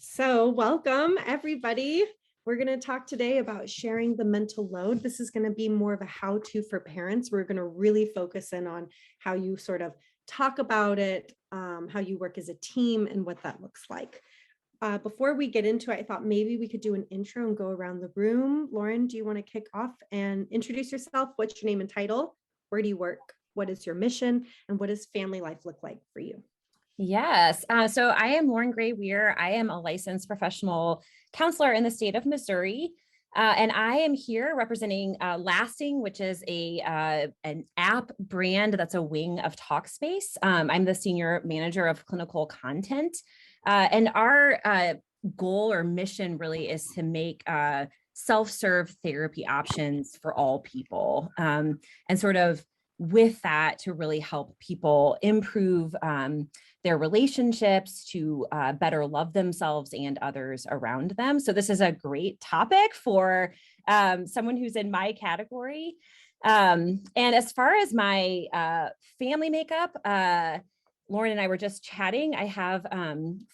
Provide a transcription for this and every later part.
So welcome everybody. We're going to talk today about sharing the mental load. This is going to be more of a how-to for parents. We're going to really focus in on how you sort of talk about it, how you work as a team and what that looks like. Before we get into it, I thought maybe we could do an intro and go around the room. Lauren, do you want to kick off and introduce yourself? What's your name and title? Where do you work? What is your mission? And what does family life look like for you? Yes. So I am Lauren Gray Weir. I am a licensed professional counselor in the state of Missouri. And I am here representing Lasting, which is an app brand that's a wing of Talkspace. I'm the senior manager of clinical content. And our goal or mission really is to make self-serve therapy options for all people. And sort of with that to really help people improve their relationships, to better love themselves and others around them. So this is a great topic for someone who's in my category. And as far as my family makeup, Lauren and I were just chatting. I have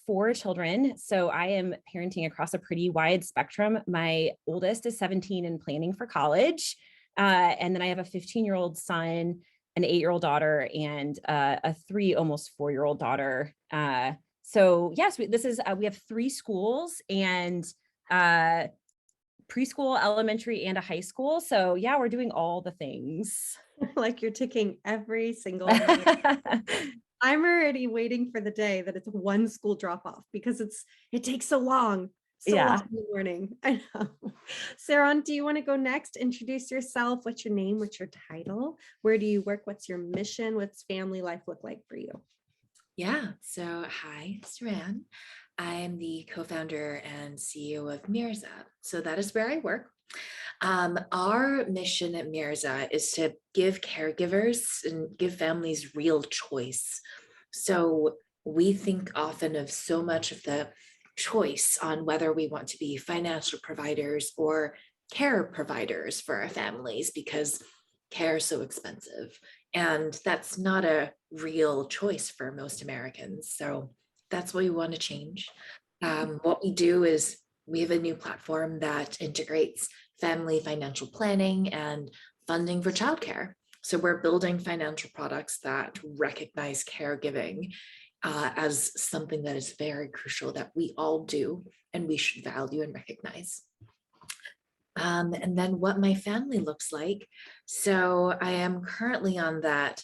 4 children, so I am parenting across a pretty wide spectrum. My oldest is 17 and planning for college. And then I have a 15-year-old son, an 8-year-old daughter, and a 3, almost 4-year-old daughter. So yes, we have 3 schools and preschool, elementary, and a high school. So yeah, we're doing all the things. Like you're ticking every single I'm already waiting for the day that it's one school drop off because it takes so long. Long in the morning. I know. Siran, do you want to go next? Introduce yourself. What's your name? What's your title? Where do you work? What's your mission? What's family life look like for you? Yeah. So hi, Siran. I'm the co-founder and CEO of Mirza. So that is where I work. Our mission at Mirza is to give caregivers and give families real choice. So we think often of so much of the choice on whether we want to be financial providers or care providers for our families because care is so expensive. And that's not a real choice for most Americans. So that's what we want to change. What we do is we have a new platform that integrates family financial planning and funding for childcare. So we're building financial products that recognize caregiving as something that is very crucial that we all do and we should value and recognize. And then what my family looks like. So I am currently on that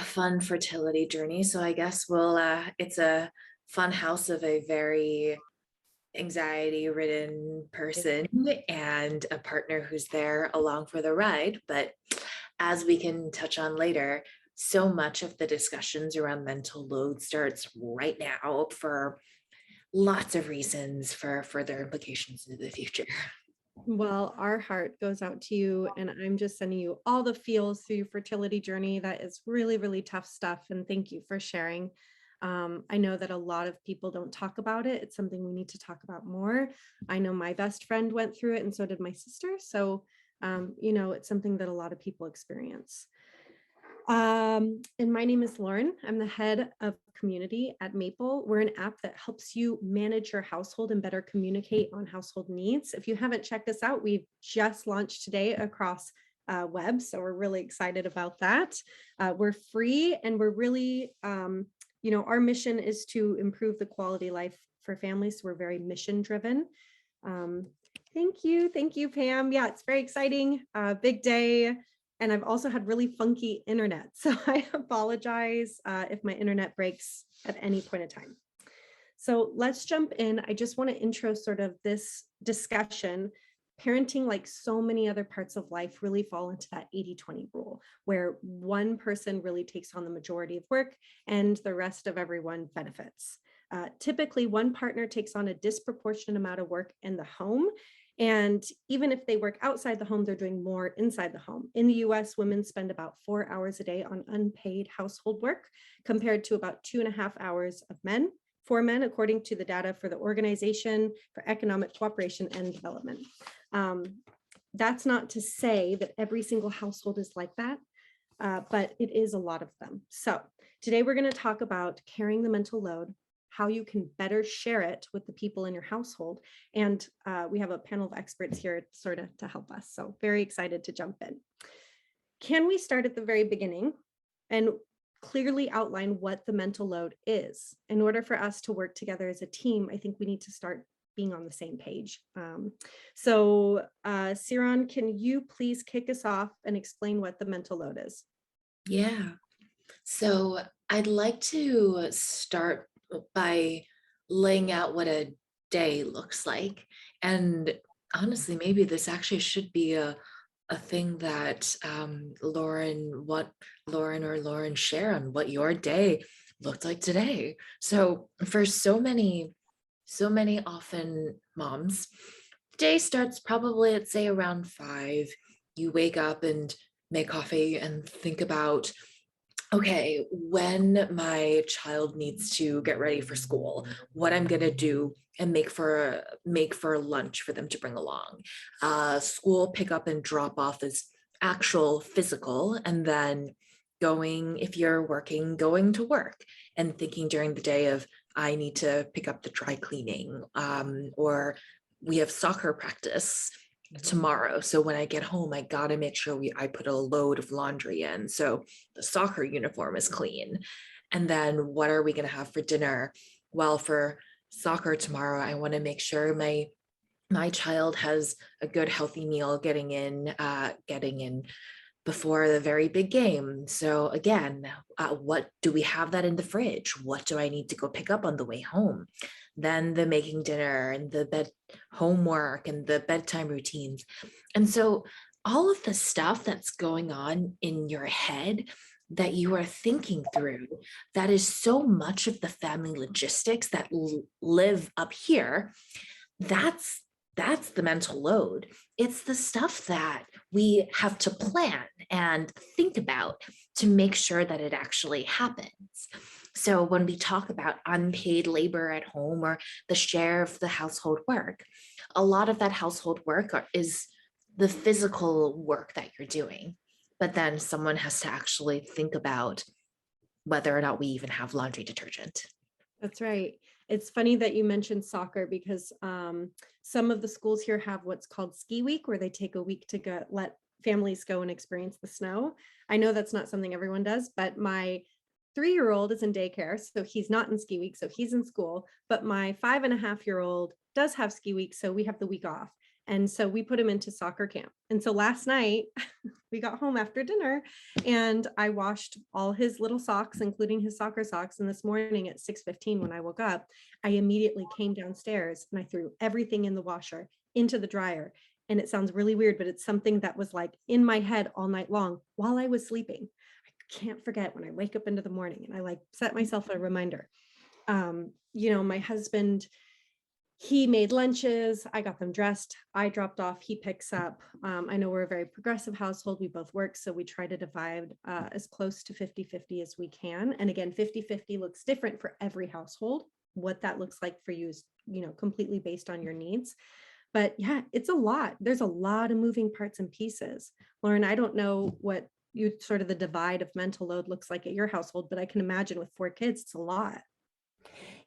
fun fertility journey. So I guess it's a fun house of a very anxiety-ridden person and a partner who's there along for the ride. But as we can touch on later, so much of the discussions around mental load starts right now for lots of reasons for further implications into the future. Well, our heart goes out to you, and I'm just sending you all the feels through your fertility journey. That is really, really tough stuff. And thank you for sharing. I know that a lot of people don't talk about it. It's something we need to talk about more. I know my best friend went through it, and so did my sister. So, it's something that a lot of people experience. And my name is Lauren. I'm the head of community at Maple. We're an app that helps you manage your household and better communicate on household needs. If you haven't checked us out, we've just launched today across web. So we're really excited about that. We're free and we're really, our mission is to improve the quality of life for families. So we're very mission driven. Thank you. Thank you, Pam. Yeah, it's very exciting. Big day. And I've also had really funky internet. So I apologize if my internet breaks at any point in time. So let's jump in. I just want to intro sort of this discussion. Parenting, like so many other parts of life, really fall into that 80-20 rule, where one person really takes on the majority of work and the rest of everyone benefits. Typically, one partner takes on a disproportionate amount of work in the home. And even if they work outside the home, they're doing more inside the home. In the US, women spend about 4 hours a day on unpaid household work, compared to about 2.5 hours for men, according to the data for the Organization for Economic Cooperation and Development. That's not to say that every single household is like that, but it is a lot of them. So today we're going to talk about carrying the mental load, how you can better share it with the people in your household. And we have a panel of experts here sort of to help us. So very excited to jump in. Can we start at the very beginning and clearly outline what the mental load is? In order for us to work together as a team, I think we need to start being on the same page. Siran, can you please kick us off and explain what the mental load is? Yeah. So I'd like to start by laying out what a day looks like. And honestly, maybe this actually should be a thing that Lauren share on what your day looked like today. So for so many often moms, day starts probably, let's say, around 5. You wake up and make coffee and think about, okay, when my child needs to get ready for school, what I'm gonna do and make for lunch for them to bring along. School pickup and drop off is actual physical, and then going, if you're working, going to work and thinking during the day of, I need to pick up the dry cleaning, or we have soccer practice tomorrow. So when I get home, I gotta make sure I put a load of laundry in. So the soccer uniform is clean. And then what are we gonna have for dinner? Well, for soccer tomorrow, I want to make sure my child has a good healthy meal getting in before the very big game. So again, what do we have that in the fridge? What do I need to go pick up on the way home? Then the making dinner and the bed homework and the bedtime routines. And so all of the stuff that's going on in your head that you are thinking through, that is so much of the family logistics that live up here. That's the mental load. It's the stuff that we have to plan and think about to make sure that it actually happens. So when we talk about unpaid labor at home or the share of the household work, a lot of that household work is the physical work that you're doing. But then someone has to actually think about whether or not we even have laundry detergent. That's right. It's funny that you mentioned soccer because some of the schools here have what's called ski week, where they take a week to let families go and experience the snow. I know that's not something everyone does, but my 3-year-old is in daycare, so he's not in ski week, so he's in school. But my 5.5-year-old does have ski week, so we have the week off. And so we put him into soccer camp. And so last night we got home after dinner and I washed all his little socks, including his soccer socks. And this morning at 6:15, when I woke up, I immediately came downstairs and I threw everything in the washer into the dryer. And it sounds really weird, but it's something that was like in my head all night long while I was sleeping. I can't forget when I wake up into the morning and I like set myself a reminder. My husband, he made lunches, I got them dressed, I dropped off, he picks up. I know we're a very progressive household, we both work, so we try to divide as close to 50-50 as we can. And again, 50-50 looks different for every household. What that looks like for you is, completely based on your needs. But yeah, it's a lot. There's a lot of moving parts and pieces. Lauren, I don't know what sort of the divide of mental load looks like at your household, but I can imagine with 4 kids, it's a lot.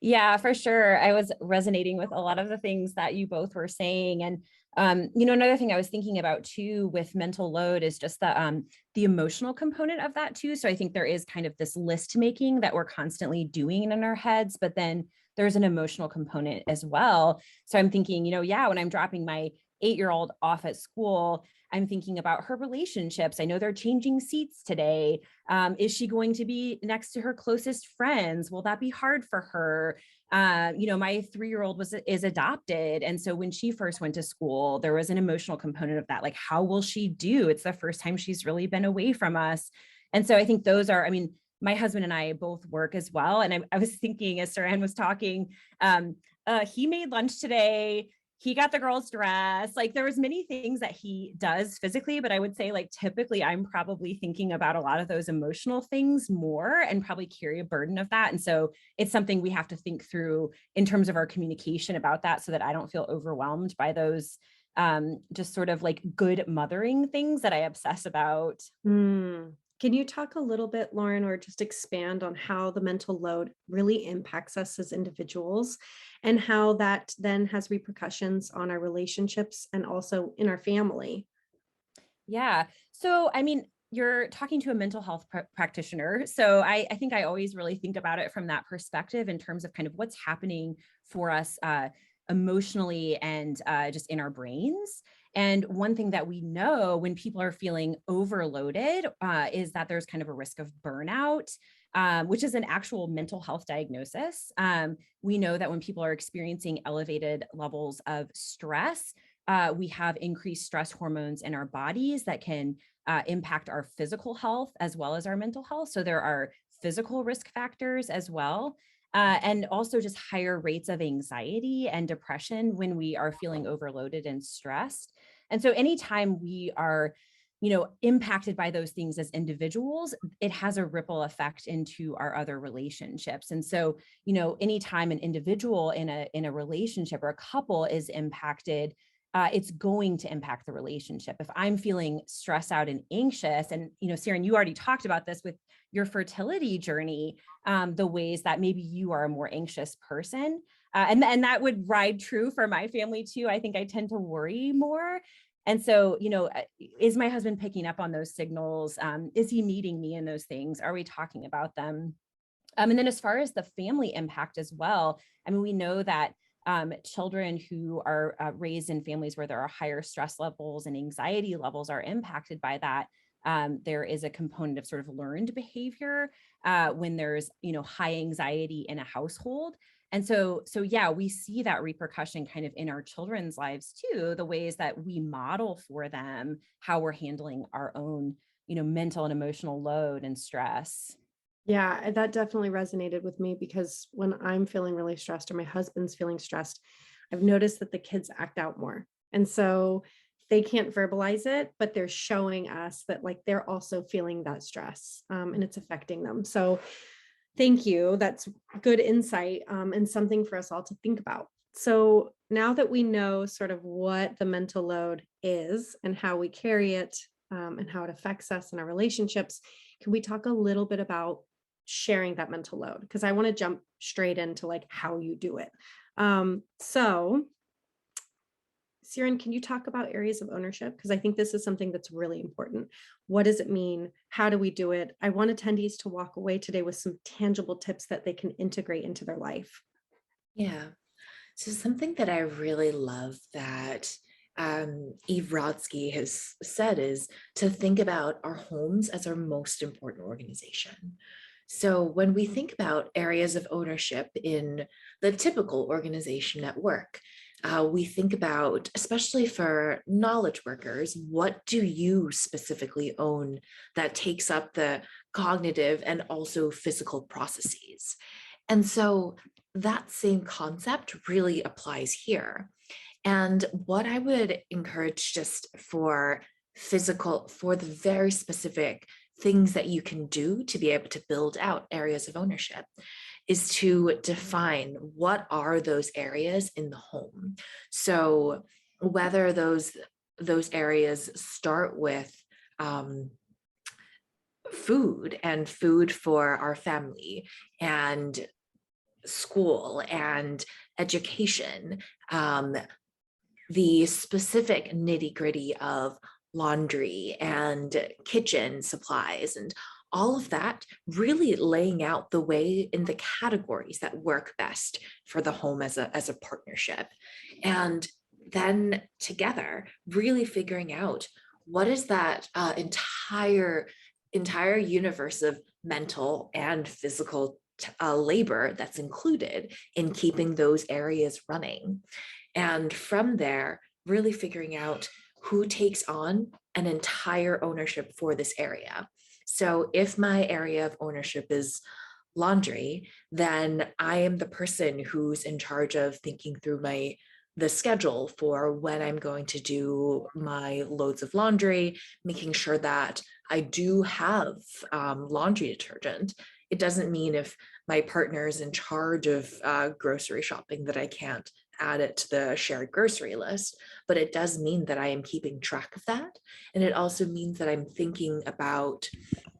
Yeah, for sure. I was resonating with a lot of the things that you both were saying. And, another thing I was thinking about too with mental load is just the emotional component of that too. So I think there is kind of this list making that we're constantly doing in our heads, but then there's an emotional component as well. So I'm thinking, when I'm dropping my 8-year-old off at school, I'm thinking about her relationships. I know they're changing seats today. Is she going to be next to her closest friends? Will that be hard for her? My 3-year-old is adopted. And so when she first went to school, there was an emotional component of that. Like, how will she do? It's the first time she's really been away from us. And so I think those are, my husband and I both work as well. And I was thinking as Siran was talking, he made lunch today. He got the girls dressed. Like there was many things that he does physically, but I would say like typically I'm probably thinking about a lot of those emotional things more and probably carry a burden of that. And so it's something we have to think through in terms of our communication about that so that I don't feel overwhelmed by those just sort of like good mothering things that I obsess about. Can you talk a little bit, Lauren, or just expand on how the mental load really impacts us as individuals and how that then has repercussions on our relationships and also in our family? Yeah. So, I mean, you're talking to a mental health practitioner. So I think I always really think about it from that perspective in terms of kind of what's happening for us emotionally and just in our brains. And one thing that we know when people are feeling overloaded is that there's kind of a risk of burnout, which is an actual mental health diagnosis. We know that when people are experiencing elevated levels of stress, we have increased stress hormones in our bodies that can impact our physical health as well as our mental health. So there are physical risk factors as well. And also just higher rates of anxiety and depression when we are feeling overloaded and stressed. And so anytime we are, impacted by those things as individuals, it has a ripple effect into our other relationships. And so, anytime an individual in a relationship or a couple is impacted, it's going to impact the relationship. If I'm feeling stressed out and anxious, and Siran, you already talked about this with your fertility journey, the ways that maybe you are a more anxious person, and that would ride true for my family too. I think I tend to worry more, and so is my husband picking up on those signals? Is he meeting me in those things? Are we talking about them? And then as far as the family impact as well, I mean, we know that children who are raised in families where there are higher stress levels and anxiety levels are impacted by that. There is a component of sort of learned behavior when there's, high anxiety in a household. And so yeah, we see that repercussion kind of in our children's lives too, the ways that we model for them how we're handling our own, mental and emotional load and stress. Yeah, that definitely resonated with me because when I'm feeling really stressed or my husband's feeling stressed, I've noticed that the kids act out more. And so they can't verbalize it, but they're showing us that like they're also feeling that stress and it's affecting them. So thank you. That's good insight and something for us all to think about. So now that we know sort of what the mental load is and how we carry it and how it affects us in our relationships, can we talk a little bit about sharing that mental load? Because I want to jump straight into like how you do it. So Siren, can you talk about areas of ownership? Because I think this is something that's really important. What does it mean? How do we do it? I want attendees to walk away today with some tangible tips that they can integrate into their life. Yeah. So something that I really love that Eve Rodsky has said is to think about our homes as our most important organization. So when we think about areas of ownership in the typical organization at work, we think about, especially for knowledge workers, what do you specifically own that takes up the cognitive and also physical processes? And so that same concept really applies here. And what I would encourage just for for the very specific things that you can do to be able to build out areas of ownership is to define what are those areas in the home. So whether those areas start with food and food for our family and school and education, the specific nitty gritty of laundry and kitchen supplies and all of that, really laying out the way in the categories that work best for the home as a partnership. And then together, really figuring out what is that entire universe of mental and physical labor that's included in keeping those areas running. And from there, really figuring out who takes on an entire ownership for this area. So if my area of ownership is laundry, then I am the person who's in charge of thinking through the schedule for when I'm going to do my loads of laundry, making sure that I do have laundry detergent. It doesn't mean if my partner is in charge of grocery shopping that I can't add it to the shared grocery list, but it does mean that I am keeping track of that. And it also means that I'm thinking about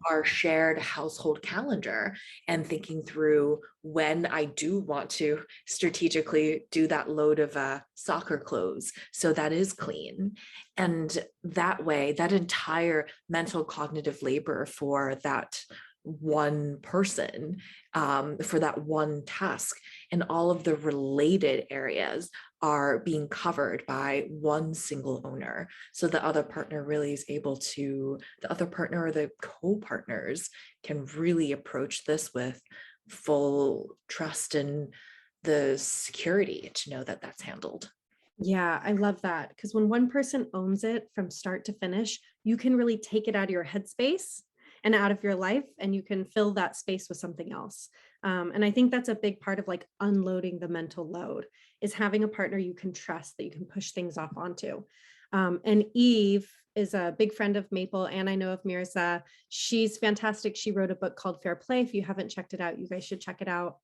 our shared household calendar and thinking through when I do want to strategically do that load of soccer clothes so that is clean. And that way, that entire mental cognitive labor for that one person, for that one task, and all of the related areas are being covered by one single owner. So the other partner really is able to, the other partner or the co-partners can really approach this with full trust and the security to know that that's handled. Yeah, I love that. Because when one person owns it from start to finish, you can really take it out of your headspace and out of your life, and you can fill that space with something else. And I think that's a big part of like unloading the mental load is having a partner you can trust that you can push things off onto. And Eve is a big friend of Maple, and I know of Mirza. She's fantastic. She wrote a book called Fair Play. If you haven't checked it out, you guys should check it out.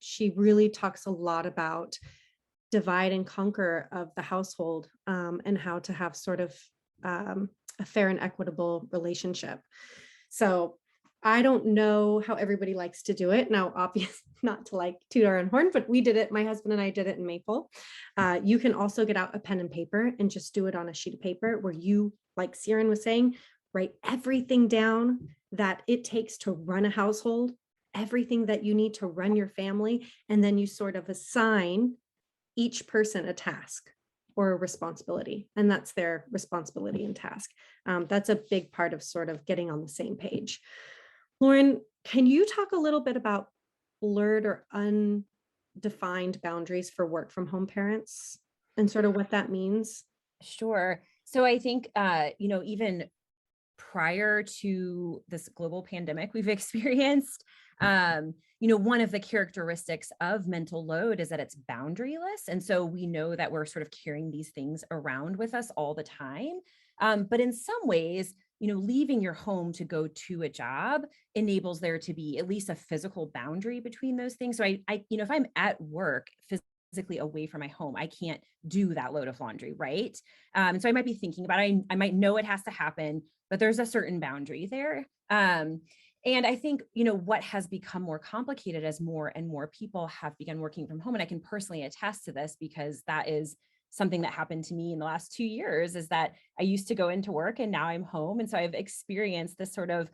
She really talks a lot about divide and conquer of the household, and how to have sort of a fair and equitable relationship. So I don't know how everybody likes to do it. Now, obviously, not to like toot our own horn, but we did it. My husband and I did it in Maple. You can also get out a pen and paper and just do it on a sheet of paper where you, like Siran was saying, write everything down that it takes to run a household, everything that you need to run your family, and then you sort of assign each person a task or a responsibility, and that's their responsibility and task. That's a big part of sort of getting on the same page. Lauren, can you talk a little bit about blurred or undefined boundaries for work from home parents and sort of what that means? Sure. So I think, even prior to this global pandemic we've experienced, one of the characteristics of mental load is that it's boundaryless. And so we know that we're sort of carrying these things around with us all the time. But in some ways, leaving your home to go to a job enables there to be at least a physical boundary between those things. So if I'm at work physically away from my home, I can't do that load of laundry, right? So I might be thinking about it. I might know it has to happen, but there's a certain boundary there. And I think, what has become more complicated as more and more people have begun working from home, and I can personally attest to this because that is something that happened to me in the last 2 years, is that I used to go into work and now I'm home. And so I've experienced this sort of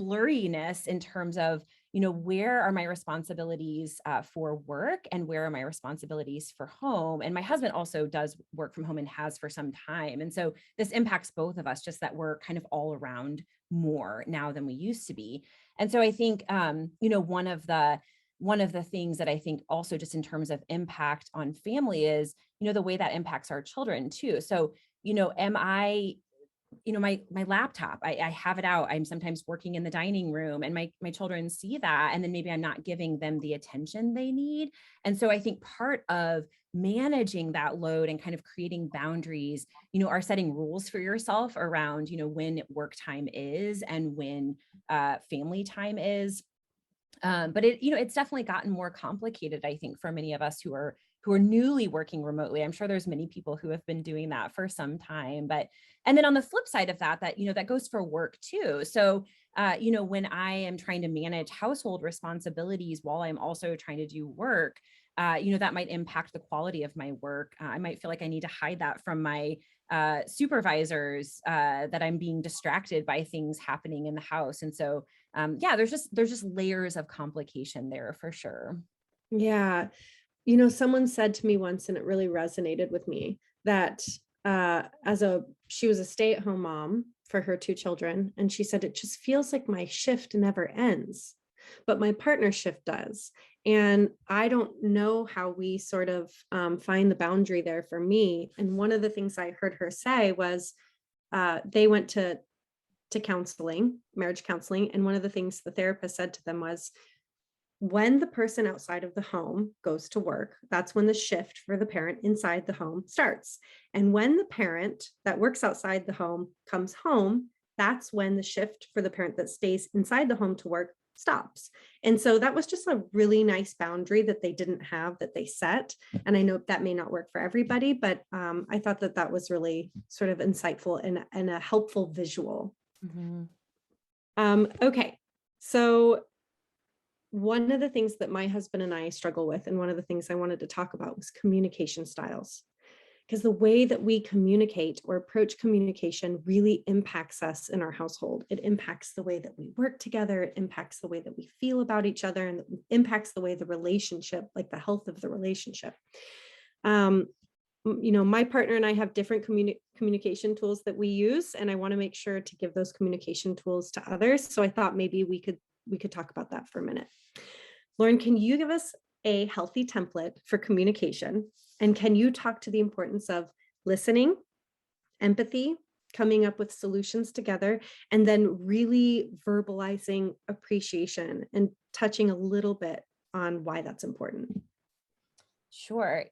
blurriness in terms of, where are my responsibilities for work and where are my responsibilities for home? And my husband also does work from home and has for some time. And so this impacts both of us, just that we're kind of all around more now than we used to be. And so I think, one of the things that I think also just in terms of impact on family is, the way that impacts our children too. So, am I, my laptop, I have it out. I'm sometimes working in the dining room and my children see that, and then maybe I'm not giving them the attention they need. And so I think part of managing that load and kind of creating boundaries, are setting rules for yourself around, when work time is and when family time is. But it's definitely gotten more complicated, I think, for many of us who are newly working remotely. I'm sure there's many people who have been doing that for some time, and then on the flip side of that, that goes for work too. So, when I am trying to manage household responsibilities while I'm also trying to do work, that might impact the quality of my work. I might feel like I need to hide that from my supervisors, that I'm being distracted by things happening in the house. And so, there's just layers of complication there for sure. Yeah. Someone said to me once, and it really resonated with me, that she was a stay-at-home mom for her two children. And she said, it just feels like my shift never ends, but my partner shift does. And I don't know how we sort of find the boundary there for me. And one of the things I heard her say was they went to counseling, marriage counseling. And one of the things the therapist said to them was, when the person outside of the home goes to work, that's when the shift for the parent inside the home starts. And when the parent that works outside the home comes home, that's when the shift for the parent that stays inside the home to work stops. And so that was just a really nice boundary that they didn't have, that they set. And I know that may not work for everybody, but I thought that that was really sort of insightful and a helpful visual. Mhm. Okay, so one of the things that my husband and I struggle with, and one of the things I wanted to talk about, was communication styles. Because the way that we communicate or approach communication really impacts us in our household. It impacts the way that we work together, it impacts the way that we feel about each other, and it impacts the way the relationship, like the health of the relationship. My partner and I have different communication tools that we use, and I want to make sure to give those communication tools to others. So I thought maybe we could talk about that for a minute. Lauren, can you give us a healthy template for communication? And can you talk to the importance of listening, empathy, coming up with solutions together, and then really verbalizing appreciation and touching a little bit on why that's important? Sure.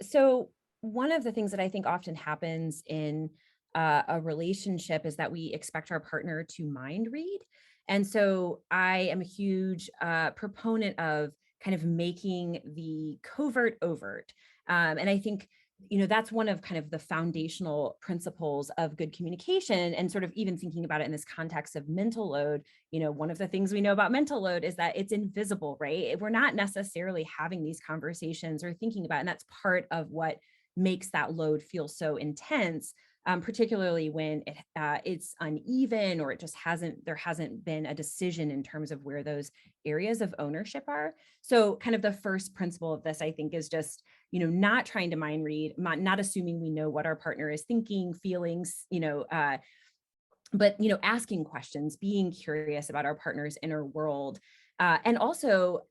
So one of the things that I think often happens in a relationship is that we expect our partner to mind read. And so I am a huge proponent of kind of making the covert overt. And I think, that's one of kind of the foundational principles of good communication, and sort of even thinking about it in this context of mental load. One of the things we know about mental load is that it's invisible, right? We're not necessarily having these conversations or thinking about it, and that's part of what makes that load feel so intense, particularly when it's uneven, or there hasn't been a decision in terms of where those areas of ownership are. So kind of the first principle of this, I think, is just, not trying to mind read, not assuming we know what our partner is thinking, feelings, but asking questions, being curious about our partner's inner world, and also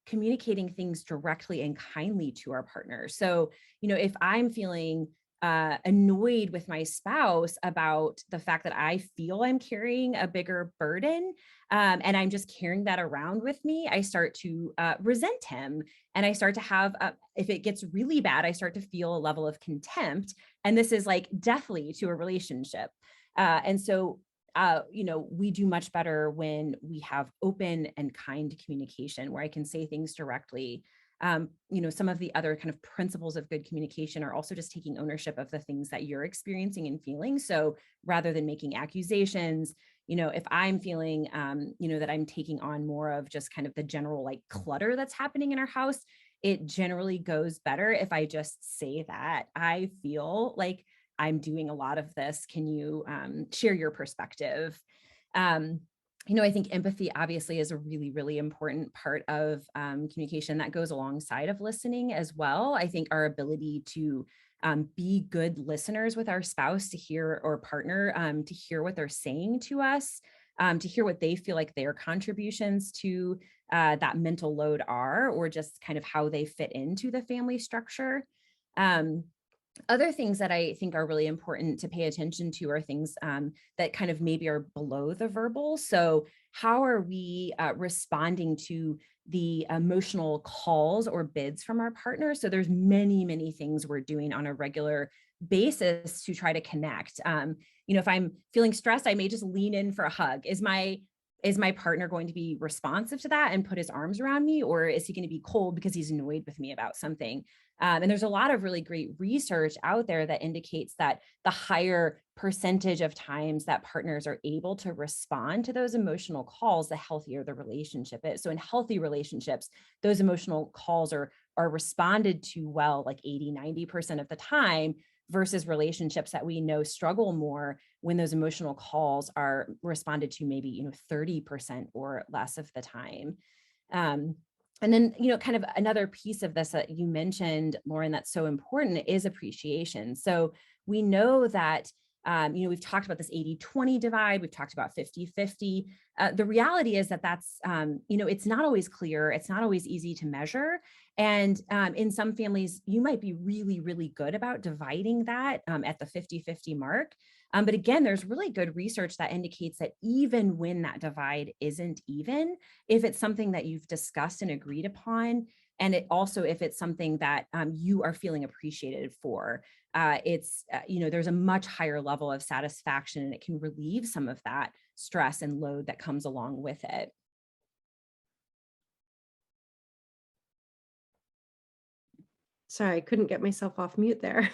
communicating things directly and kindly to our partner. So if I'm feeling annoyed with my spouse about the fact that I feel I'm carrying a bigger burden, and I'm just carrying that around with me, I start to resent him, and I start to have, if it gets really bad, I start to feel a level of contempt, and this is like deathly to a relationship. And so, we do much better when we have open and kind communication, where I can say things directly. Some of the other kind of principles of good communication are also just taking ownership of the things that you're experiencing and feeling. So rather than making accusations, if I'm feeling, that I'm taking on more of just kind of the general like clutter that's happening in our house, it generally goes better if I just say that I feel like I'm doing a lot of this. Can you share your perspective? I think empathy obviously is a really, really important part of communication that goes alongside of listening as well. I think our ability to be good listeners with our spouse, to hear, or partner, to hear what they're saying to us, to hear what they feel like their contributions to that mental load are, or just kind of how they fit into the family structure. Other things that I think are really important to pay attention to are things that kind of maybe are below the verbal. So how are we responding to the emotional calls or bids from our partner? So there's many, many things we're doing on a regular basis to try to connect. If I'm feeling stressed, I may just lean in for a hug. Is my partner going to be responsive to that and put his arms around me, or is he going to be cold because he's annoyed with me about something? And there's a lot of really great research out there that indicates that the higher percentage of times that partners are able to respond to those emotional calls, the healthier the relationship is. So in healthy relationships, those emotional calls are responded to well, like 80-90% of the time, versus relationships that we know struggle more when those emotional calls are responded to maybe 30% or less of the time. And then, kind of another piece of this that you mentioned, Lauren, that's so important is appreciation. So we know that, we've talked about this 80-20 divide, we've talked about 50-50. The reality is that that's, it's not always clear. It's not always easy to measure. And in some families, you might be really, really good about dividing that at the 50-50 mark. But again, there's really good research that indicates that even when that divide isn't even, if it's something that you've discussed and agreed upon, and it also if it's something that you are feeling appreciated for, there's a much higher level of satisfaction, and it can relieve some of that stress and load that comes along with it. Sorry, I couldn't get myself off mute there.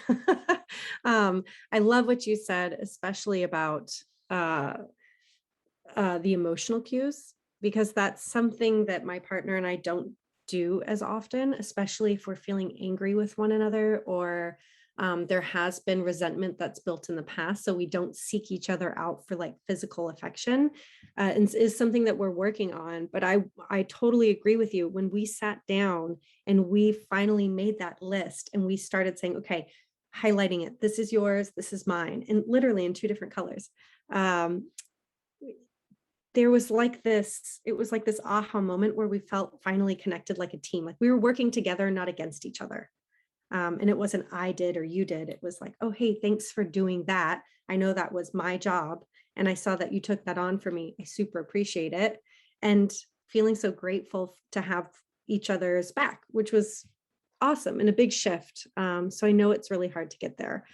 I love what you said, especially about uh, the emotional cues, because that's something that my partner and I don't do as often, especially if we're feeling angry with one another or there has been resentment that's built in the past. So we don't seek each other out for like physical affection, and is something that we're working on. But I totally agree with you. When we sat down and we finally made that list and we started saying, okay, highlighting it, this is yours, this is mine, and literally in two different colors. Um, there was like this, it was like this aha moment where we felt finally connected like a team, like we were working together, not against each other. And it wasn't I did or you did. It was like, oh, hey, thanks for doing that. I know that was my job. And I saw that you took that on for me. I super appreciate it. And feeling so grateful to have each other's back, which was awesome and a big shift. So I know it's really hard to get there.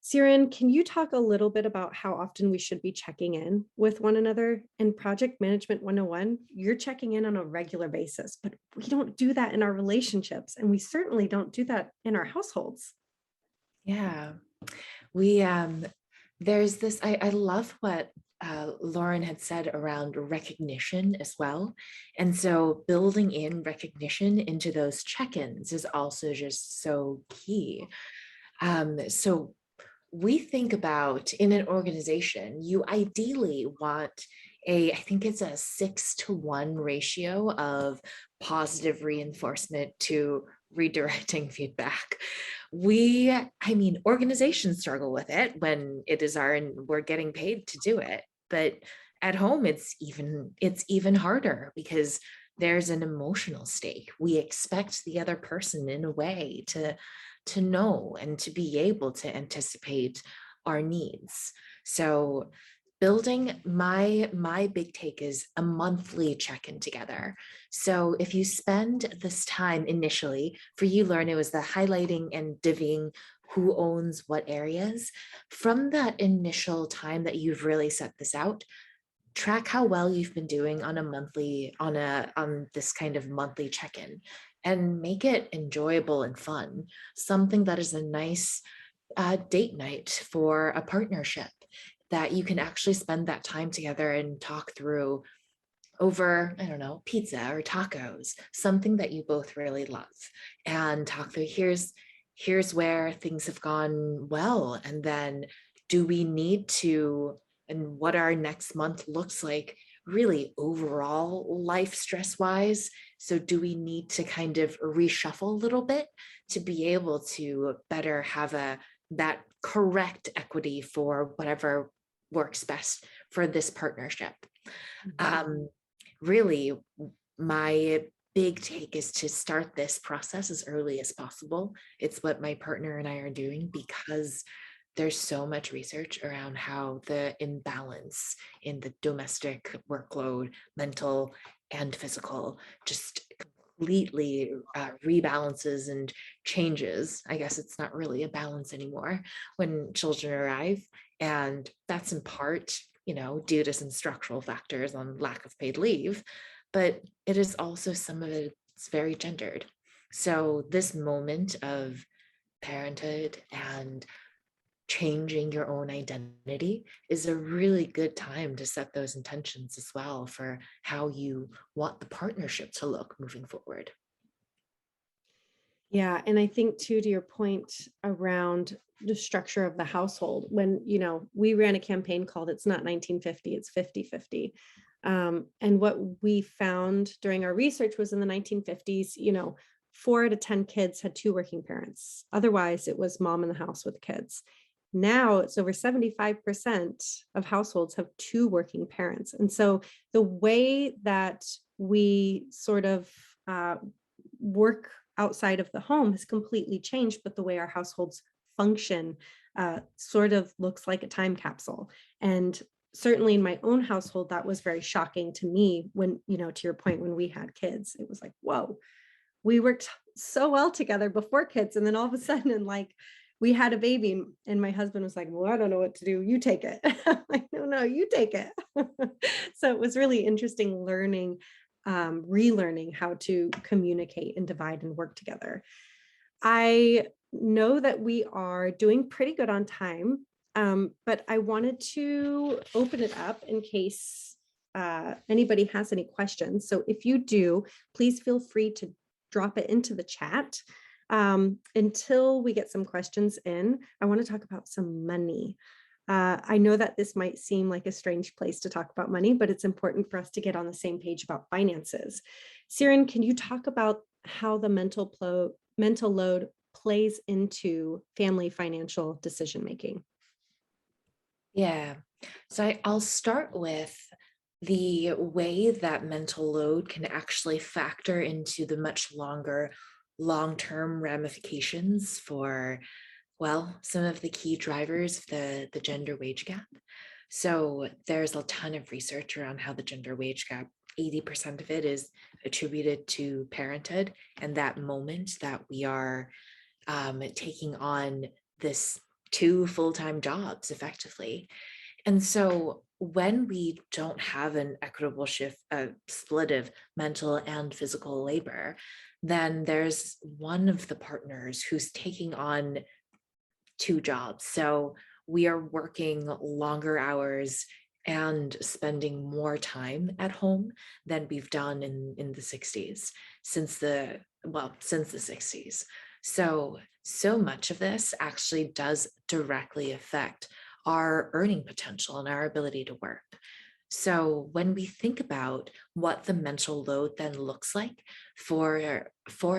Siran, can you talk a little bit about how often we should be checking in with one another? In Project Management 101, you're checking in on a regular basis, but we don't do that in our relationships. And we certainly don't do that in our households. Yeah, we there's this, I love what Lauren had said around recognition as well. And so building in recognition into those check-ins is also just so key. So we think about in an organization, you ideally want I think it's a 6-to-1 ratio of positive reinforcement to redirecting feedback. Organizations struggle with it when it is and we're getting paid to do it. But at home, it's even harder because there's an emotional stake. We expect the other person in a way to know and to be able to anticipate our needs. So building my big take is a monthly check-in together. So if you spend this time initially, for you, Lauren, it was the highlighting and divvying who owns what areas. From that initial time that you've really set this out, track how well you've been doing on this kind of monthly check-in, and make it enjoyable and fun, something that is a nice date night for a partnership, that you can actually spend that time together and talk through over, I don't know, pizza or tacos, something that you both really love, and talk through here's where things have gone well, and then do we need to, and what our next month looks like really overall life stress wise. So do we need to kind of reshuffle a little bit to be able to better have that correct equity for whatever works best for this partnership? Really, my big take is to start this process as early as possible. It's what my partner and I are doing because there's so much research around how the imbalance in the domestic workload, mental and physical, just completely rebalances and changes. I guess it's not really a balance anymore when children arrive. And that's in part, due to some structural factors on lack of paid leave, but it is also some of it's very gendered. So this moment of parenthood and changing your own identity is a really good time to set those intentions as well for how you want the partnership to look moving forward. Yeah. And I think too, to your point around the structure of the household, when, we ran a campaign called It's Not 1950, It's 50-50. And what we found during our research was in the 1950s, 4 out of 10 kids had 2 working parents. Otherwise, it was mom in the house with kids. Now it's over 75% of households have 2 working parents. And so the way that we sort of work outside of the home has completely changed, but the way our households function sort of looks like a time capsule. And certainly in my own household, that was very shocking to me when, to your point, when we had kids, it was like, whoa, we worked so well together before kids. And then all of a sudden, like, we had a baby and my husband was like, well, I don't know what to do. You take it. I'm like, no, you take it. So it was really interesting relearning how to communicate and divide and work together. I know that we are doing pretty good on time, but I wanted to open it up in case anybody has any questions. So if you do, please feel free to drop it into the chat. Until we get some questions in, I want to talk about some money. I know that this might seem like a strange place to talk about money, but it's important for us to get on the same page about finances. Siran, can you talk about how the mental load plays into family financial decision making? Yeah. So I'll start with the way that mental load can actually factor into the much longer long-term ramifications for, well, some of the key drivers of the gender wage gap. So there's a ton of research around how the gender wage gap, 80% of it is attributed to parenthood and that moment that we are taking on this two full-time jobs effectively. And so when we don't have an equitable split of mental and physical labor, then there's one of the partners who's taking on two jobs. So we are working longer hours and spending more time at home than we've done in the 60s since the 60s. So much of this actually does directly affect our earning potential and our ability to work. So when we think about what the mental load then looks like for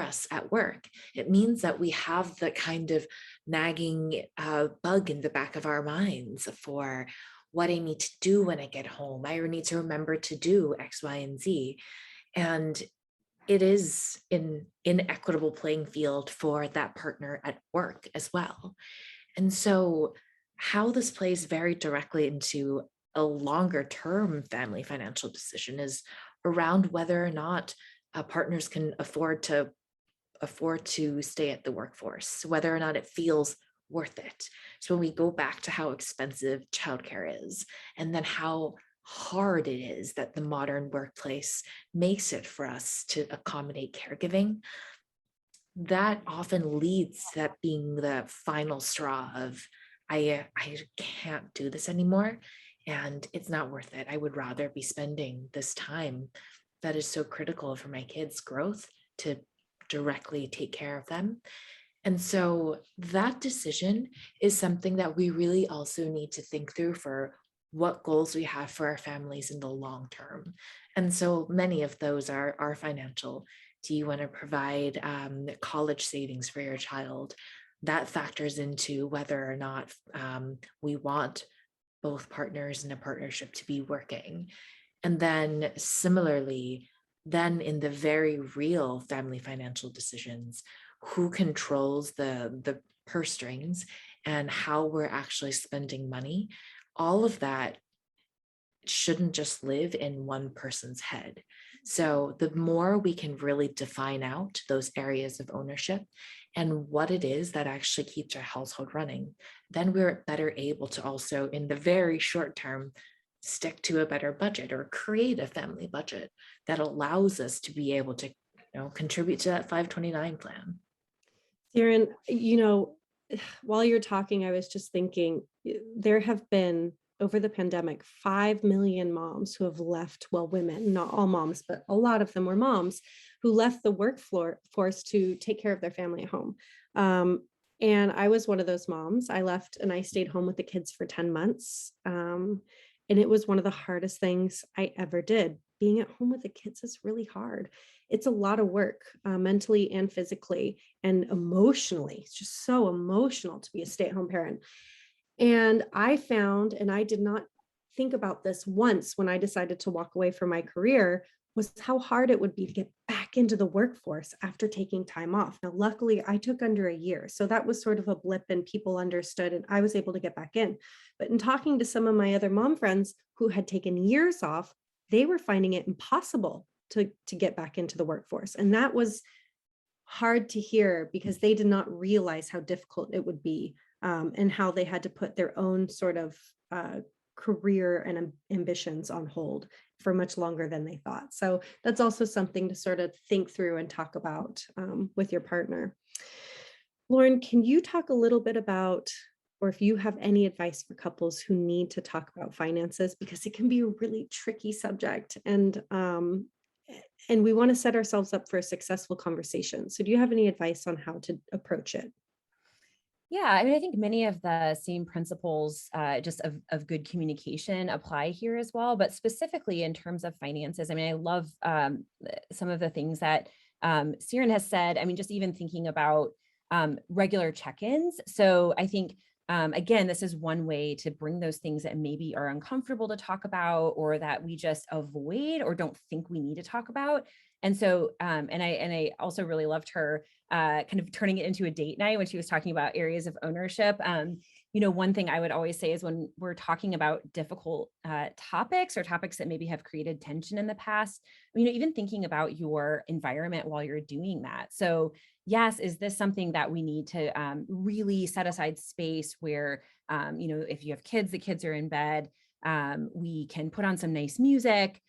us at work, it means that we have the kind of nagging bug in the back of our minds for what I need to do when I get home. I need to remember to do X, Y, and Z. And it is an inequitable playing field for that partner at work as well. And so how this plays very directly into a longer term family financial decision is around whether or not partners can afford to stay at the workforce, whether or not it feels worth it. So when we go back to how expensive childcare is, and then how hard it is that the modern workplace makes it for us to accommodate caregiving, that often leads to that being the final straw of I can't do this anymore and it's not worth it. I would rather be spending this time that is so critical for my kids' growth to directly take care of them. And so that decision is something that we really also need to think through for what goals we have for our families in the long term. And so many of those are financial. Do you want to provide college savings for your child? That factors into whether or not we want both partners in a partnership to be working. And then similarly, then in the very real family financial decisions, who controls the purse strings and how we're actually spending money, all of that shouldn't just live in one person's head. So the more we can really define out those areas of ownership and what it is that actually keeps our household running, then we're better able to also, in the very short term, stick to a better budget or create a family budget that allows us to be able to, contribute to that 529 plan. Siran, while you're talking, I was just thinking there have been over the pandemic 5 million moms who have left, well, women, not all moms, but a lot of them were moms who left the workforce to take care of their family at home. And I was one of those moms. I left and I stayed home with the kids for 10 months. And it was one of the hardest things I ever did. Being at home with the kids is really hard. It's a lot of work, mentally and physically and emotionally. It's just so emotional to be a stay-at-home parent. And I found, and I did not think about this once when I decided to walk away from my career, was how hard it would be to get back into the workforce after taking time off. Now, luckily, I took under a year. So that was sort of a blip and people understood and I was able to get back in. But in talking to some of my other mom friends who had taken years off, they were finding it impossible to get back into the workforce. And that was hard to hear because they did not realize how difficult it would be, and how they had to put their own sort of career and ambitions on hold for much longer than they thought. So that's also something to sort of think through and talk about with your partner. Lauren, can you talk a little bit about, or if you have any advice for couples who need to talk about finances, because it can be a really tricky subject, and we want to set ourselves up for a successful conversation. So do you have any advice on how to approach it? Yeah, I mean, I think many of the same principles just of good communication apply here as well, but specifically in terms of finances. I mean, I love some of the things that Siran has said. I mean, just even thinking about regular check-ins. So I think, again, this is one way to bring those things that maybe are uncomfortable to talk about or that we just avoid or don't think we need to talk about. And so, and I also really loved her kind of turning it into a date night when she was talking about areas of ownership. One thing I would always say is when we're talking about difficult topics or topics that maybe have created tension in the past, even thinking about your environment while you're doing that. So yes, is this something that we need to really set aside space where, if you have kids, the kids are in bed, we can put on some nice music,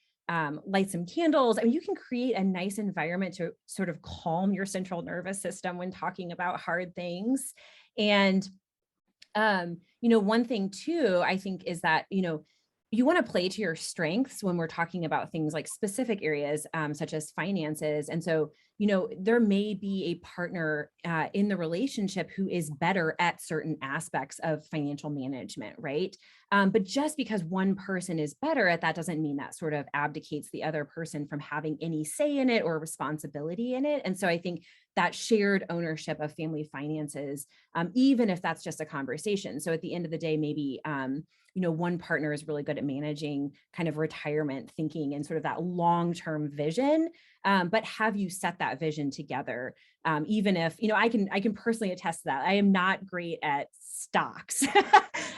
light some candles. I mean, you can create a nice environment to sort of calm your central nervous system when talking about hard things. And, one thing too, I think is that, you want to play to your strengths when we're talking about things like specific areas, such as finances. And so, there may be a partner in the relationship who is better at certain aspects of financial management, right? But just because one person is better at that doesn't mean that sort of abdicates the other person from having any say in it or responsibility in it. And so I think that shared ownership of family finances, even if that's just a conversation. So at the end of the day, maybe, one partner is really good at managing kind of retirement thinking and sort of that long-term vision. But have you set that vision together? Even if, I can personally attest to that. I am not great at stocks.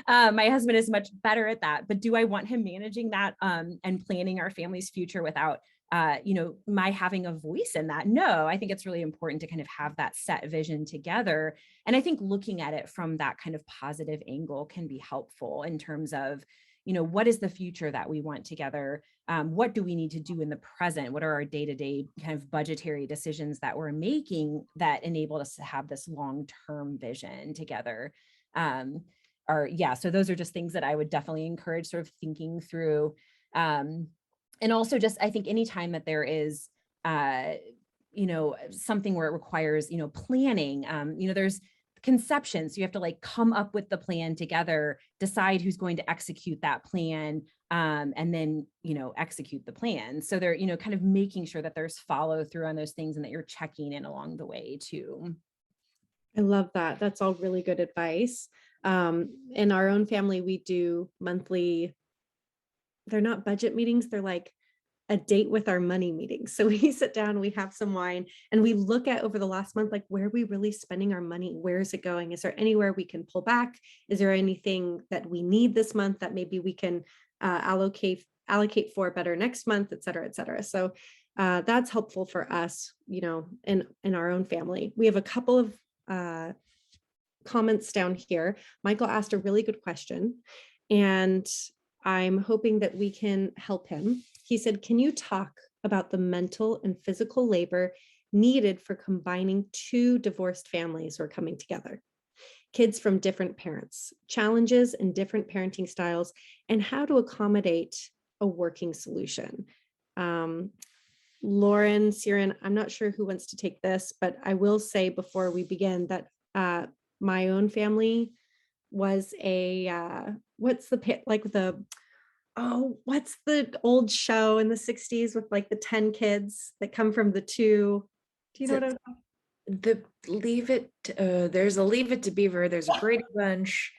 My husband is much better at that, but do I want him managing that and planning our family's future without my having a voice in that? No, I think it's really important to kind of have that set vision together. And I think looking at it from that kind of positive angle can be helpful in terms of, what is the future that we want together? What do we need to do in the present? What are our day-to-day kind of budgetary decisions that we're making that enable us to have this long-term vision together? So those are just things that I would definitely encourage sort of thinking through. And also just, I think anytime that there is, something where it requires, planning, there's conception. So you have to like come up with the plan together, decide who's going to execute that plan, and then, execute the plan. So they're, kind of making sure that there's follow through on those things and that you're checking in along the way too. I love that. That's all really good advice. In our own family, we do monthly, they're not budget meetings, they're like a date with our money meetings. So we sit down, we have some wine, and we look at over the last month, like, where are we really spending our money? Where is it going? Is there anywhere we can pull back? Is there anything that we need this month that maybe we can allocate for better next month, et cetera, et cetera. So that's helpful for us, in our own family. We have a couple of comments down here. Michael asked a really good question, and I'm hoping that we can help him. He said, can you talk about the mental and physical labor needed for combining two divorced families who are coming together? Kids from different parents, challenges and different parenting styles, and how to accommodate a working solution. Lauren, Siran, I'm not sure who wants to take this, but I will say before we begin that my own family was what's the old show in the 60s with like the 10 kids that come from the two? Do you know what I'm There's a Leave It to Beaver, there's a Brady Bunch.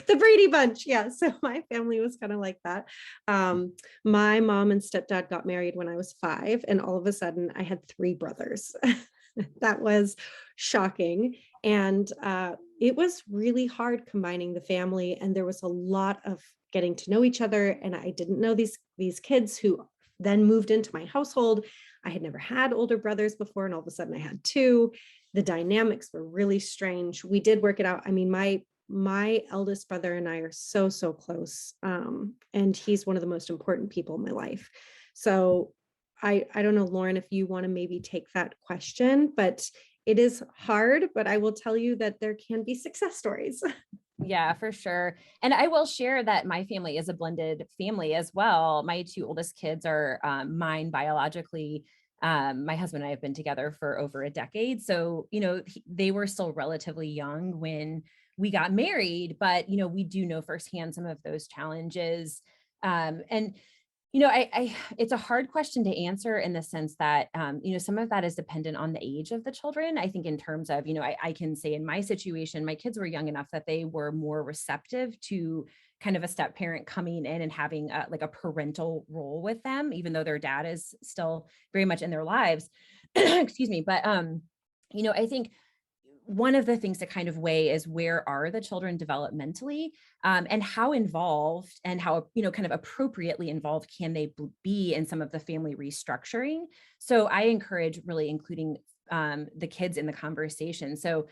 The Brady Bunch. Yeah. So my family was kind of like that. My mom and stepdad got married when I was 5, and all of a sudden I had 3 brothers. That was shocking. And it was really hard combining the family. And there was a lot of getting to know each other. And I didn't know these kids who then moved into my household. I had never had older brothers before, and all of a sudden I had 2. The dynamics were really strange. We did work it out. I mean, my eldest brother and I are so close. And he's one of the most important people in my life. So I don't know, Lauren, if you want to maybe take that question, but it is hard, but I will tell you that there can be success stories. Yeah, for sure. And I will share that my family is a blended family as well. My two oldest kids are mine biologically. My husband and I have been together for over a decade. So, they were still relatively young when we got married, but, we do know firsthand some of those challenges. And it's a hard question to answer in the sense that, some of that is dependent on the age of the children. I think in terms of, I can say in my situation, my kids were young enough that they were more receptive to kind of a step parent coming in and having like a parental role with them, even though their dad is still very much in their lives. Excuse me. But, I think one of the things to kind of weigh is where are the children developmentally, and how involved and how, kind of appropriately involved can they be in some of the family restructuring. So I encourage really including the kids in the conversation. So,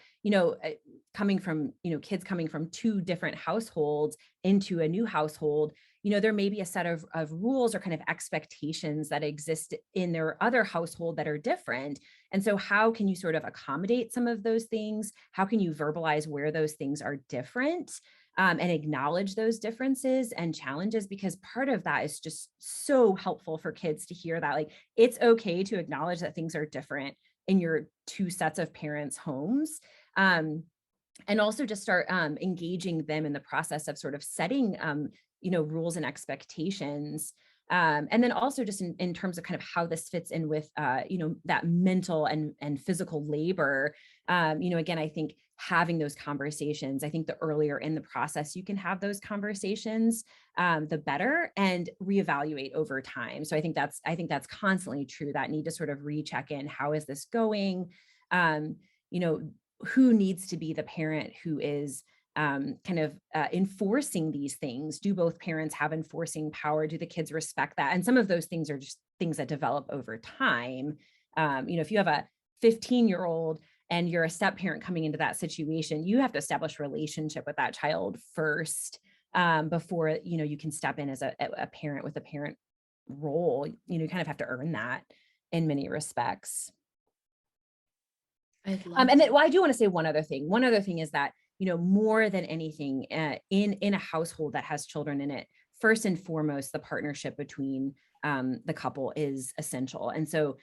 coming from, kids coming from two different households into a new household, there may be a set of rules or kind of expectations that exist in their other household that are different. And so how can you sort of accommodate some of those things? How can you verbalize where those things are different, and acknowledge those differences and challenges? Because part of that is just so helpful for kids to hear that, like, it's okay to acknowledge that things are different in your two sets of parents' homes. And also just start engaging them in the process of sort of setting, rules and expectations. And then also just in terms of kind of how this fits in with, that mental and physical labor. Again, I think having those conversations, I think the earlier in the process you can have those conversations, the better, and reevaluate over time. So I think that's constantly true, that need to sort of recheck in. How is this going? Um, you know, who needs to be the parent who is kind of enforcing these things? Do both parents have enforcing power? Do the kids respect that? And some of those things are just things that develop over time. If you have a 15-year-old and you're a step parent coming into that situation, you have to establish relationship with that child first, before, you can step in as a parent with a parent role. You kind of have to earn that in many respects. I love And then, well, I do want to say one other thing. One other thing is that, more than anything, in a household that has children in it, first and foremost, the partnership between the couple is essential. And so,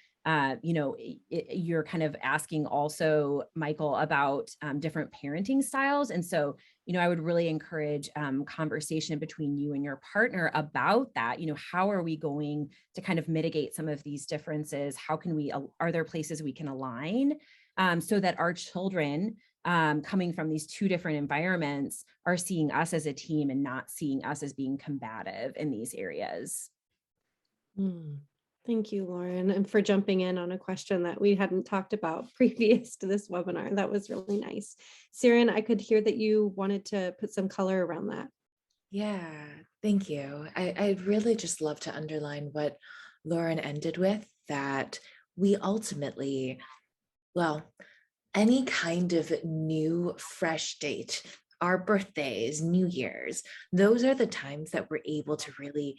you're kind of asking also, Michael, about different parenting styles. And so, I would really encourage conversation between you and your partner about that. How are we going to kind of mitigate some of these differences? How can we, are there places we can align, so that our children, coming from these two different environments, are seeing us as a team and not seeing us as being combative in these areas. Mm. Thank you, Lauren, and for jumping in on a question that we hadn't talked about previous to this webinar. That was really nice. Siran, I could hear that you wanted to put some color around that. Yeah, thank you. I'd really just love to underline what Lauren ended with, that we ultimately, well, any kind of new, fresh date, our birthdays, New Year's, those are the times that we're able to really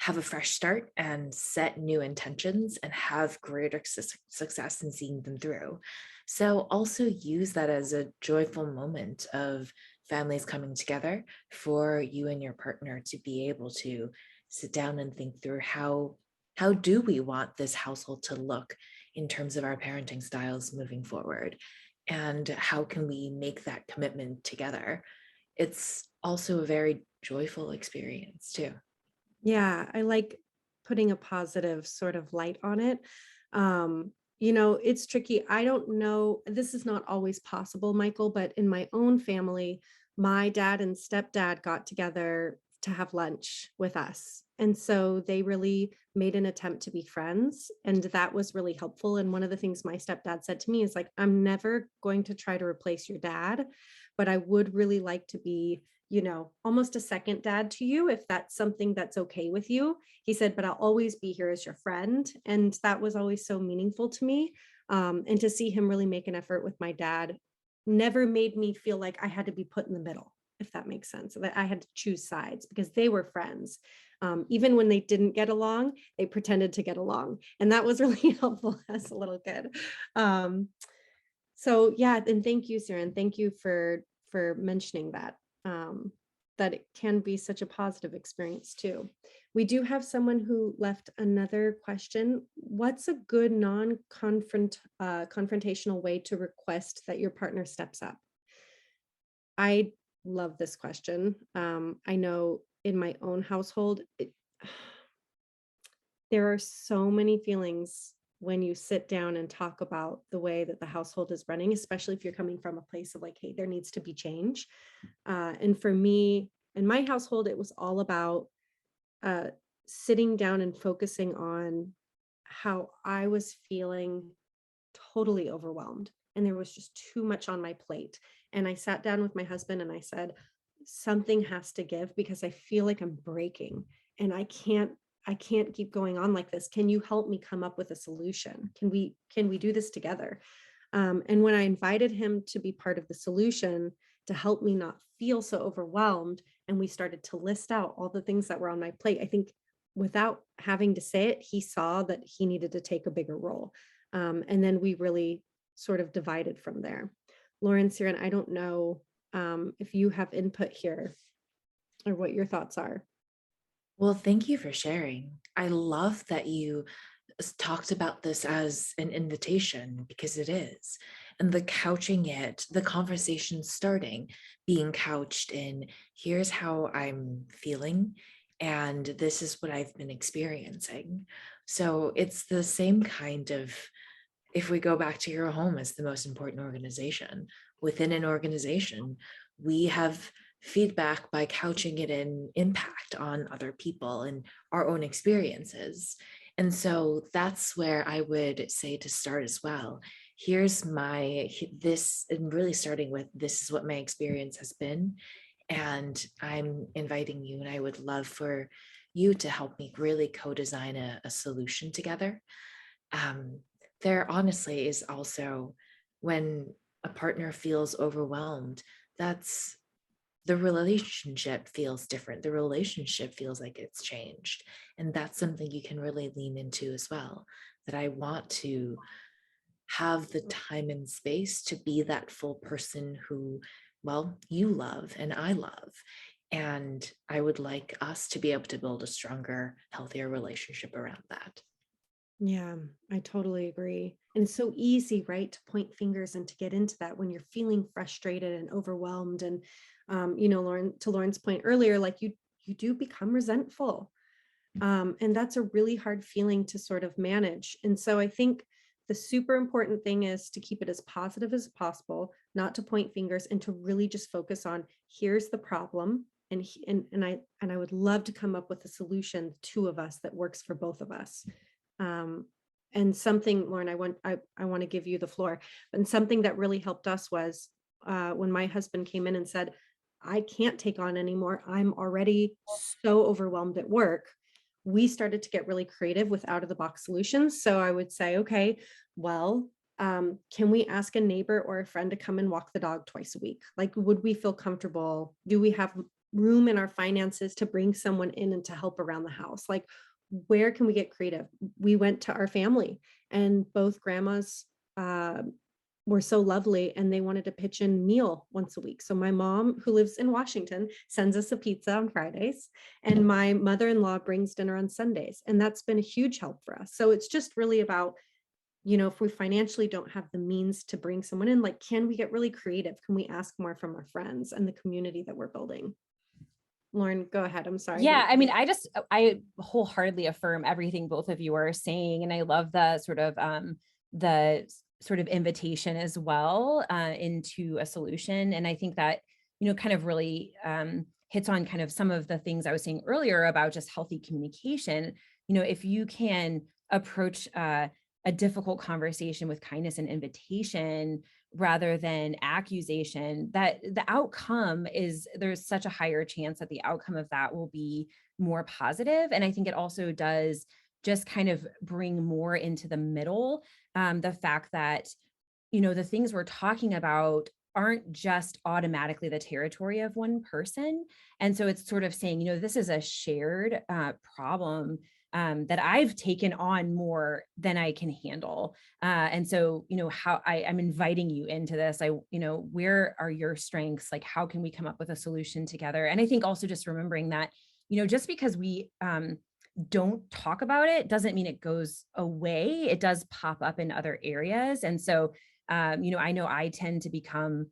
have a fresh start and set new intentions and have greater success in seeing them through. So also use that as a joyful moment of families coming together for you and your partner to be able to sit down and think through how do we want this household to look in terms of our parenting styles moving forward, and how can we make that commitment together. It's also a very joyful experience too. Yeah, I like putting a positive sort of light on it. It's tricky. I don't know, this is not always possible, Michael, but in my own family, my dad and stepdad got together to have lunch with us. And so they really made an attempt to be friends. And that was really helpful. And one of the things my stepdad said to me is like, I'm never going to try to replace your dad, but I would really like to be, almost a second dad to you, if that's something that's okay with you. He said, but I'll always be here as your friend. And that was always so meaningful to me. And to see him really make an effort with my dad never made me feel like I had to be put in the middle, if that makes sense, that I had to choose sides, because they were friends. Even when they didn't get along, they pretended to get along. And that was really helpful as a little kid. So yeah, and thank you, Siran. Thank you for mentioning that. That it can be such a positive experience too. We do have someone who left another question. What's a good confrontational way to request that your partner steps up? I love this question. I know in my own household, there are so many feelings when you sit down and talk about the way that the household is running, especially if you're coming from a place of like, hey, there needs to be change. And for me, in my household, it was all about uh, sitting down and focusing on how I was feeling totally overwhelmed. And there was just too much on my plate. And I sat down with my husband and I said, something has to give because I feel like I'm breaking and I can't keep going on like this. Can you help me come up with a solution? Can we do this together? And when I invited him to be part of the solution to help me not feel so overwhelmed, and we started to list out all the things that were on my plate, I think without having to say it, he saw that he needed to take a bigger role. And then we really sort of divided from there. Lauren, Siren, I don't know if you have input here or what your thoughts are. Well, thank you for sharing. I love that you talked about this as an invitation because it is. And the couching it, the conversation starting, being couched in here's how I'm feeling, and this is what I've been experiencing. So it's the same kind of, if we go back to your home as the most important organization, within an organization, we have feedback by couching it in impact on other people and our own experiences. And so that's where I would say to start as well. Here's this, and really starting with this is what my experience has been. And I'm inviting you, and I would love for you to help me really co design a solution together. Um, there honestly is also when a partner feels overwhelmed, that's the relationship feels different. The relationship feels like it's changed. And that's something you can really lean into as well. That I want to have the time and space to be that full person who, well, you love and I love. And I would like us to be able to build a stronger, healthier relationship around that. Yeah, I totally agree. And it's so easy, right, to point fingers and to get into that when you're feeling frustrated and overwhelmed. And Lauren, to Lauren's point earlier, like you do become resentful. And that's a really hard feeling to sort of manage. And so I think the super important thing is to keep it as positive as possible, not to point fingers, and to really just focus on here's the problem. And I would love to come up with a solution, the two of us, that works for both of us. Um, and something, Lauren, I want to give you the floor. And something that really helped us was when my husband came in and said, I can't take on anymore. I'm already so overwhelmed at work. We started to get really creative with out of the box solutions. So I would say, okay, well, can we ask a neighbor or a friend to come and walk the dog twice a week? Like, would we feel comfortable? Do we have room in our finances to bring someone in and to help around the house? Like, where can we get creative? We went to our family, and both grandmas uh, were so lovely, and they wanted to pitch in meal once a week. So my mom, who lives in Washington, sends us a pizza on Fridays, and my mother-in-law brings dinner on Sundays. And that's been a huge help for us. So it's just really about, if we financially don't have the means to bring someone in, like, can we get really creative? Can we ask more from our friends and the community that we're building? Lauren, go ahead. I'm sorry. Yeah, I mean, I wholeheartedly affirm everything both of you are saying, and I love the sort of invitation as well into a solution. And I think that kind of really hits on kind of some of the things I was saying earlier about just healthy communication. If you can approach a difficult conversation with kindness and invitation rather than accusation, that the outcome is, there's such a higher chance that the outcome of that will be more positive. And I think it also does just kind of bring more into the middle, the fact that the things we're talking about aren't just automatically the territory of one person. And so it's sort of saying, this is a shared problem that I've taken on more than I can handle. And so, how I'm inviting you into this. Where are your strengths? Like, how can we come up with a solution together? And I think also just remembering that, just because we don't talk about it doesn't mean it goes away. It does pop up in other areas. And so, I know I tend to become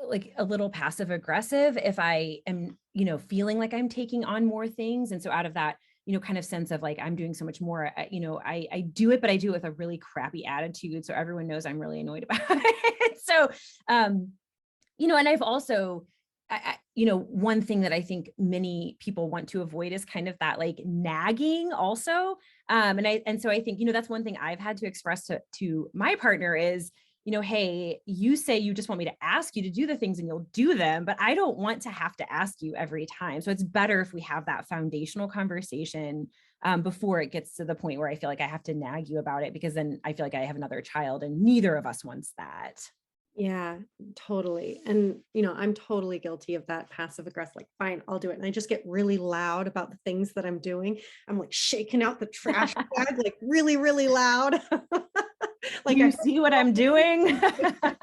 like a little passive aggressive if I am, feeling like I'm taking on more things. And so out of that, kind of sense of like, I'm doing so much more, I do it, but I do it with a really crappy attitude. So everyone knows I'm really annoyed about it. So, and I've also, one thing that I think many people want to avoid is kind of that like nagging also. And so I think, that's one thing I've had to express to my partner is, hey, you say you just want me to ask you to do the things and you'll do them, but I don't want to have to ask you every time. So it's better if we have that foundational conversation before it gets to the point where I feel like I have to nag you about it, because then I feel like I have another child and neither of us wants that. Yeah, totally. And, I'm totally guilty of that passive aggressive, like, fine, I'll do it. And I just get really loud about the things that I'm doing. I'm like shaking out the trash bag, like really, really loud. Do Like, you see what I'm doing? Yeah.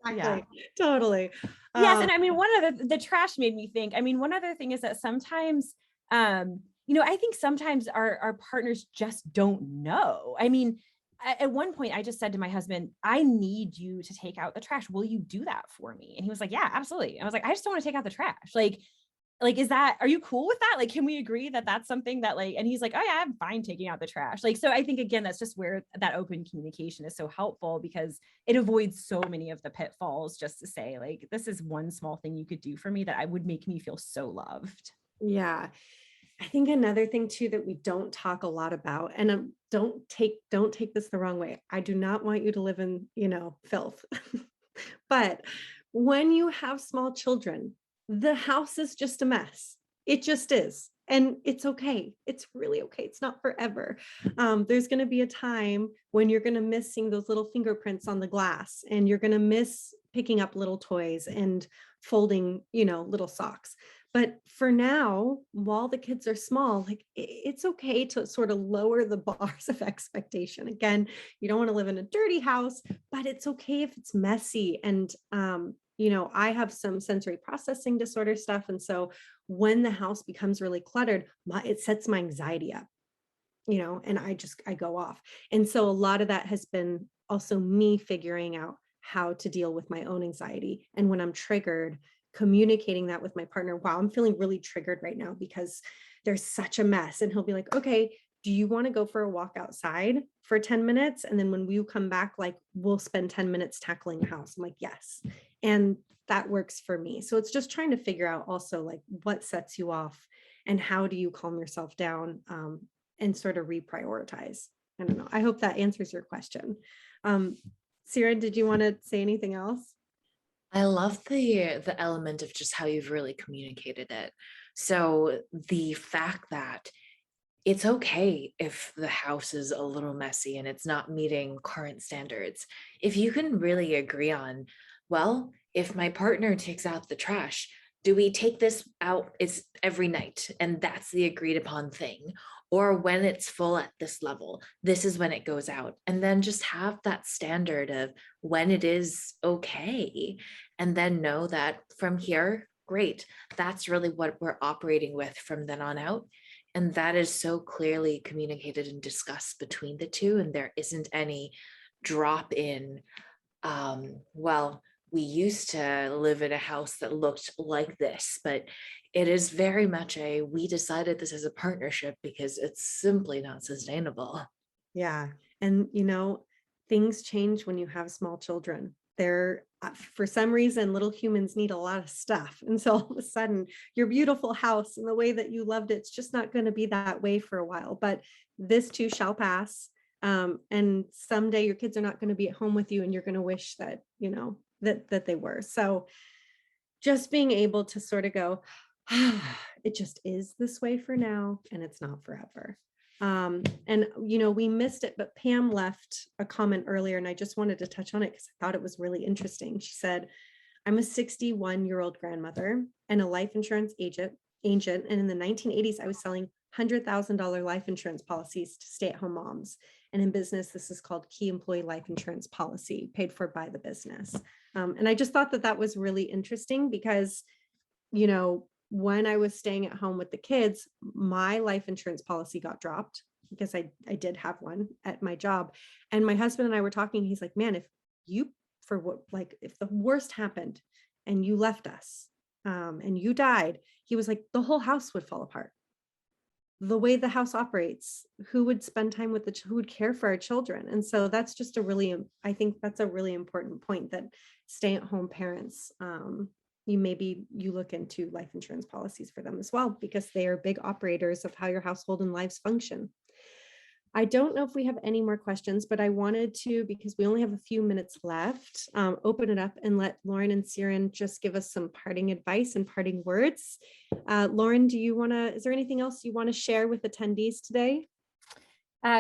exactly, totally. Yes. And I mean, one of the trash made me think, one other thing is that sometimes, I think sometimes our partners just don't know. At one point I just said to my husband, I need you to take out the trash. Will you do that for me? And he was like, yeah, absolutely. I was like, I just don't want to take out the trash. Are you cool with that? Like, can we agree that that's something that and he's like, oh yeah, I'm fine taking out the trash. So I think, again, that's just where that open communication is so helpful, because it avoids so many of the pitfalls, just to say like, this is one small thing you could do for me that I would make me feel so loved. Yeah. I think another thing too that we don't talk a lot about, and don't take this the wrong way. I do not want you to live in, filth. But when you have small children, the house is just a mess. It just is. And it's okay. It's really okay. It's not forever. There's going to be a time when you're going to miss seeing those little fingerprints on the glass, and you're going to miss picking up little toys and folding, little socks. But for now, while the kids are small, like, it's okay to sort of lower the bars of expectation. Again, you don't want to live in a dirty house, but it's okay if it's messy. And, I have some sensory processing disorder stuff. And so when the house becomes really cluttered, it sets my anxiety up, and I go off. And so a lot of that has been also me figuring out how to deal with my own anxiety. And when I'm triggered, communicating that with my partner, wow, I'm feeling really triggered right now because there's such a mess. And he'll be like, okay, do you want to go for a walk outside for 10 minutes? And then when we come back, like, we'll spend 10 minutes tackling the house. I'm like, yes. And that works for me. So it's just trying to figure out also like what sets you off and how do you calm yourself down, and sort of reprioritize. I don't know. I hope that answers your question. Siran, did you want to say anything else? I love the element of just how you've really communicated it. So the fact that it's okay if the house is a little messy and it's not meeting current standards. If you can really agree on, well, if my partner takes out the trash, do we take this out? It's every night, and that's the agreed upon thing. Or when it's full at this level, this is when it goes out. And then just have that standard of when it is okay. And then know that from here, great, that's really what we're operating with from then on out. And that is so clearly communicated and discussed between the two. And there isn't any drop in, well, we used to live in a house that looked like this, but it is very much we decided this as a partnership because it's simply not sustainable. Yeah. And, things change when you have small children. They're, for some reason, little humans need a lot of stuff. And so all of a sudden, your beautiful house and the way that you loved it's just not going to be that way for a while. But this too shall pass. And someday your kids are not going to be at home with you, and you're going to wish that, that they were. So just being able to sort of go, it just is this way for now, and it's not forever. And we missed it, but Pam left a comment earlier, and I just wanted to touch on it because I thought it was really interesting. She said, I'm a 61-year-old grandmother and a life insurance agent, and in the 1980s, I was selling $100,000 life insurance policies to stay-at-home moms. And in business, this is called Key Employee Life Insurance Policy, paid for by the business. And I just thought that that was really interesting because, you know, when I was staying at home with the kids, my life insurance policy got dropped because I did have one at my job. And my husband and I were talking, he's like, man, if the worst happened and you left us and you died, he was like, the whole house would fall apart. The way the house operates, who would spend time with who would care for our children? And so that's just I think that's a really important point, that stay-at-home parents, you look into life insurance policies for them as well, because they are big operators of how your household and lives function. I don't know if we have any more questions, but I wanted to, because we only have a few minutes left, open it up and let Lauren and Siran just give us some parting advice and parting words. Lauren, is there anything else you want to share with attendees today?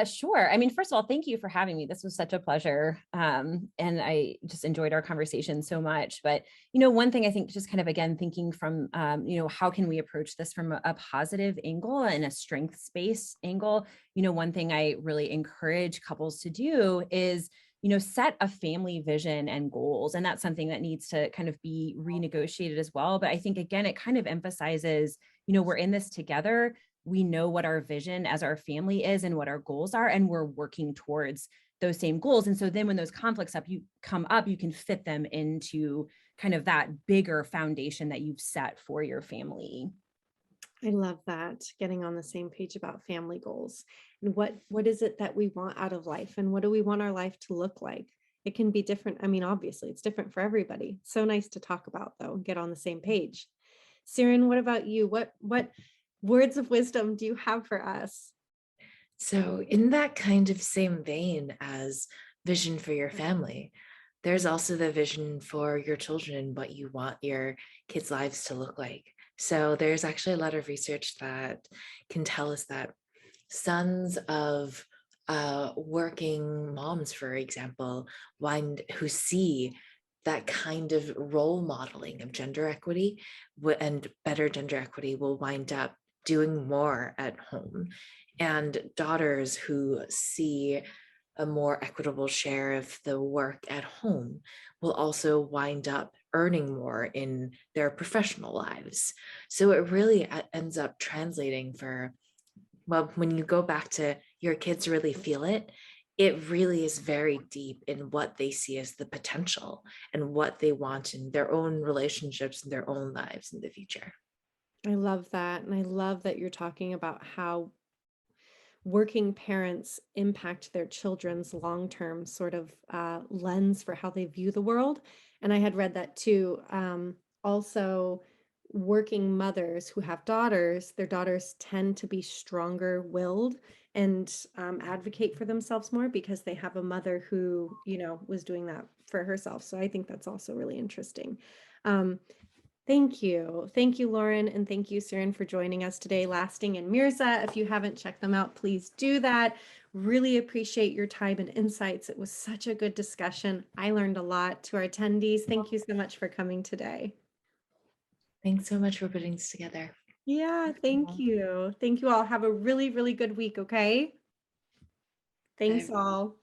Sure. I mean, first of all, thank you for having me. This was such a pleasure. And I just enjoyed our conversation so much. But, one thing I think, just kind of, again, thinking from, how can we approach this from a positive angle and a strengths-based angle? One thing I really encourage couples to do is, set a family vision and goals. And that's something that needs to kind of be renegotiated as well. But I think, again, it kind of emphasizes, we're in this together. We know what our vision as our family is and what our goals are, and we're working towards those same goals. And so then when those conflicts come up, you can fit them into kind of that bigger foundation that you've set for your family. I love that, getting on the same page about family goals and what is it that we want out of life, and what do we want our life to look like? It can be different. I mean, obviously it's different for everybody. So nice to talk about, though, and get on the same page. Siran, what about you? What words of wisdom do you have for us? So, in that kind of same vein as vision for your family, there's also the vision for your children and what you want your kids' lives to look like. So, there's actually a lot of research that can tell us that sons of working moms, for example, who see that kind of role modeling of gender equity and better gender equity will wind up doing more at home. And daughters who see a more equitable share of the work at home will also wind up earning more in their professional lives. So it really ends up translating when you go back to your kids really feel it, it really is very deep in what they see as the potential and what they want in their own relationships and their own lives in the future. I love that. And I love that you're talking about how working parents impact their children's long-term sort of lens for how they view the world. And I had read that too. Also, working mothers who have daughters, their daughters tend to be stronger willed and advocate for themselves more because they have a mother who, was doing that for herself. So I think that's also really interesting. Thank you. Thank you, Lauren. And thank you, Siran, for joining us today. Lasting and Mirza, if you haven't checked them out, please do that. Really appreciate your time and insights. It was such a good discussion. I learned a lot. To our attendees, thank you so much for coming today. Thanks so much for putting this together. Yeah, thank you. Thank you all. Have a really, really good week, okay? Thanks all.